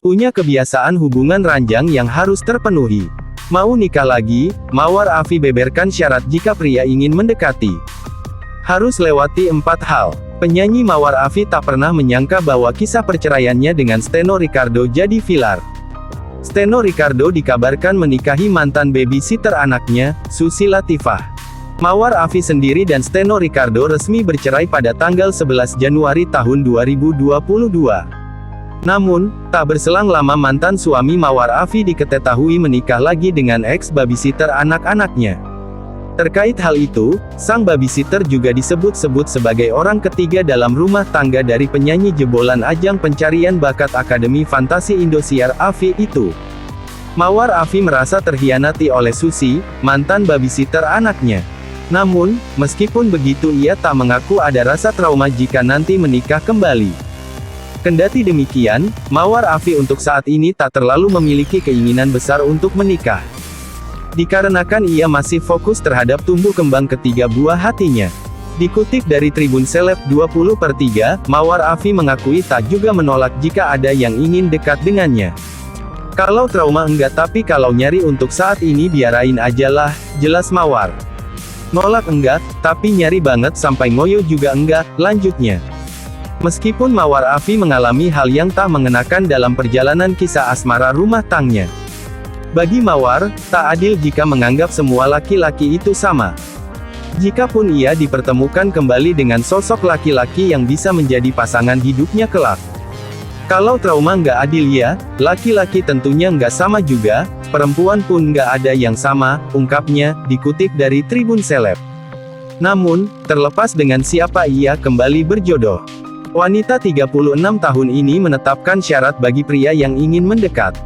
Punya kebiasaan hubungan ranjang yang harus terpenuhi. Mau nikah lagi, Mawar Afi beberkan syarat jika pria ingin mendekati. Harus lewati 4 hal. Penyanyi Mawar Afi tak pernah menyangka bahwa kisah perceraiannya dengan Steno Ricardo jadi viral. Steno Ricardo dikabarkan menikahi mantan babysitter anaknya, Susi Latifah. Mawar Afi sendiri dan Steno Ricardo resmi bercerai pada tanggal 11 Januari tahun 2022. Namun, tak berselang lama mantan suami Mawar Afi diketahui menikah lagi dengan ex-babysitter anak-anaknya. Terkait hal itu, sang babysitter juga disebut-sebut sebagai orang ketiga dalam rumah tangga dari penyanyi jebolan ajang pencarian bakat Akademi Fantasi Indosiar Afi itu. Mawar Afi merasa terhianati oleh Susi, mantan babysitter anaknya. Namun, meskipun begitu ia tak mengaku ada rasa trauma jika nanti menikah kembali. Kendati demikian, Mawar Afi untuk saat ini tak terlalu memiliki keinginan besar untuk menikah. Dikarenakan ia masih fokus terhadap tumbuh kembang ketiga buah hatinya. Dikutip dari Tribun Seleb 20/3, Mawar Afi mengakui tak juga menolak jika ada yang ingin dekat dengannya. Kalau trauma enggak, tapi kalau nyari untuk saat ini biarain aja lah, jelas Mawar. Nolak enggak, tapi nyari banget sampai ngoyo juga enggak, lanjutnya. Meskipun Mawar Afi mengalami hal yang tak mengenakan dalam perjalanan kisah asmara rumah tangganya. Bagi Mawar, tak adil jika menganggap semua laki-laki itu sama. Jikapun ia dipertemukan kembali dengan sosok laki-laki yang bisa menjadi pasangan hidupnya kelak. Kalau trauma nggak adil ya, laki-laki tentunya nggak sama juga, perempuan pun nggak ada yang sama, ungkapnya, dikutip dari Tribun Seleb. Namun, terlepas dengan siapa ia kembali berjodoh. Wanita 36 tahun ini menetapkan syarat bagi pria yang ingin mendekat.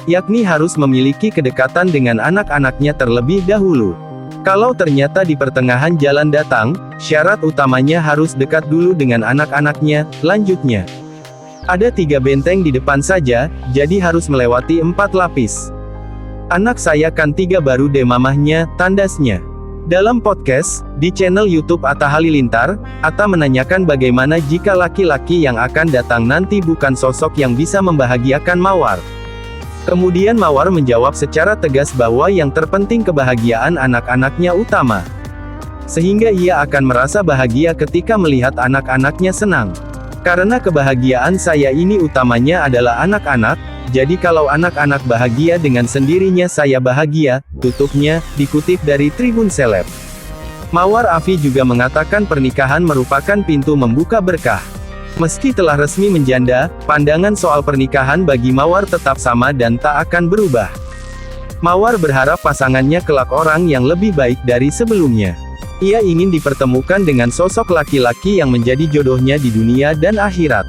Yakni harus memiliki kedekatan dengan anak-anaknya terlebih dahulu. Kalau ternyata di pertengahan jalan datang, syarat utamanya harus dekat dulu dengan anak-anaknya, lanjutnya. Ada 3 benteng di depan saja, jadi harus melewati 4 lapis. Anak saya kan 3 baru deh mamahnya, tandasnya. Dalam podcast, di channel YouTube Atta Halilintar, Atta menanyakan bagaimana jika laki-laki yang akan datang nanti bukan sosok yang bisa membahagiakan Mawar. Kemudian Mawar menjawab secara tegas bahwa yang terpenting kebahagiaan anak-anaknya utama. Sehingga ia akan merasa bahagia ketika melihat anak-anaknya senang. Karena kebahagiaan saya ini utamanya adalah anak-anak, jadi kalau anak-anak bahagia dengan sendirinya saya bahagia, tutupnya, dikutip dari Tribun Seleb. Mawar Afi juga mengatakan pernikahan merupakan pintu membuka berkah. Meski telah resmi menjanda, pandangan soal pernikahan bagi Mawar tetap sama dan tak akan berubah. Mawar berharap pasangannya kelak orang yang lebih baik dari sebelumnya. Ia ingin dipertemukan dengan sosok laki-laki yang menjadi jodohnya di dunia dan akhirat.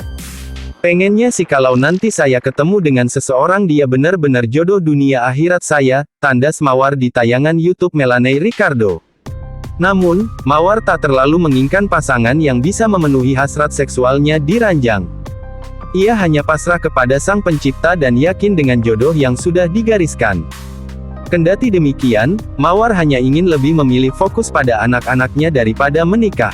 Pengennya sih kalau nanti saya ketemu dengan seseorang dia benar-benar jodoh dunia akhirat saya, tandas Mawar di tayangan YouTube Melanie Ricardo. Namun, Mawar tak terlalu menginginkan pasangan yang bisa memenuhi hasrat seksualnya di ranjang. Ia hanya pasrah kepada Sang Pencipta dan yakin dengan jodoh yang sudah digariskan. Kendati demikian, Mawar hanya ingin lebih memilih fokus pada anak-anaknya daripada menikah.